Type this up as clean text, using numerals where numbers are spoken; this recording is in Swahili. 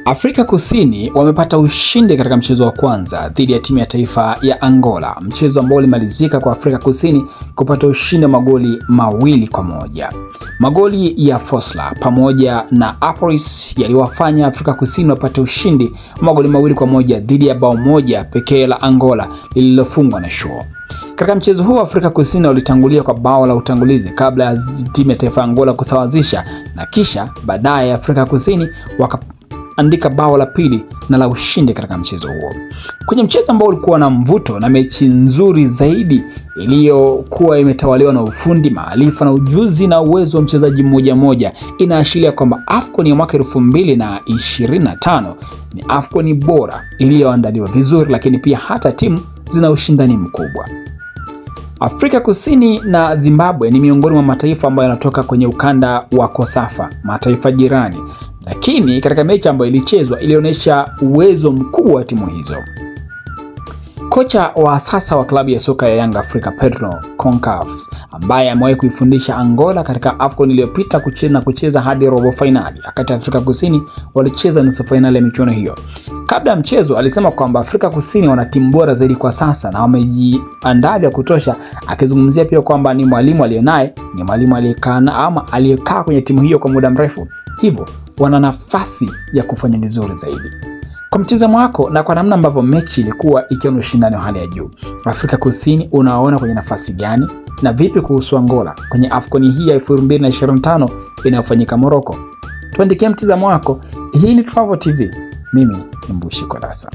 Afrika Kusini wamepata ushindi katika mchezo wa kwanza dhidi ya timu ya taifa ya Angola, mchezo ambao ulimalizika kwa Afrika Kusini kupata ushindi wa magoli 2-1. Magoli ya Fosler pamoja na Aporis yaliwafanya Afrika Kusini wapate ushindi wa magoli 2-1 dhidi ya bao moja pekee la Angola lililofungwa na Shaw. Katika mchezo huo Afrika Kusini walitangulia kwa bao la utangulizi kabla ya timu ya taifa ya Angola kusawazisha, na kisha baadaye Afrika Kusini wakaandika bao la pili na la ushindi katika mchezo huo. Kwenye mchezo ambao ulikuwa na mvuto na mechi nzuri zaidi iliyokuwa imetawaliwa na ufundi, maarifa na ujuzi na uwezo wa mchezaji mmoja mmoja, inaashiria kwamba AFCON ya mwaka 2025 ni AFCON bora iliyoandaliwa vizuri, lakini pia hata timu zina ushindani mkubwa. Afrika Kusini na Zimbabwe ni miongoni mwa mataifa ambayo yanatoka kwenye ukanda wa Kosafa, mataifa jirani, lakini katika mechi ambayo ilichezwa ilionyesha uwezo mkubwa wa timu hizo. Kocha wa sasa wa klabu ya soka ya Young Africa Pedro Goncalves, ambaye amewahi kuifundisha Angola katika AFCON iliyopita kucheza hadi robo finali, wakati Afrika Kusini walicheza nusu finali ya michuano hiyo. Kabla ya mchezo alisema kwamba Afrika Kusini wana timu bora zaidi kwa sasa na wamejiandaa vya kutosha, akizungumzia pia kwamba ni mwalimu aliyenaye, ni mwalimu aliyekaa kwenye timu hiyo kwa muda mrefu, hivyo wana nafasi ya kufanya vizuri zaidi. Kwa mtazamo wako na kwa namna ambavyo mechi ilikuwa ikiwa na ushindani wa hali ya juu, Afrika Kusini unaona kwenye nafasi gani, na vipi kuhusu Angola kwenye AFCON hii ya 2025 inayofanyika Morocco? Tuandikie mtazamo wako. Hii ni Travo TV. Mimi ni Mbushi Kodasa.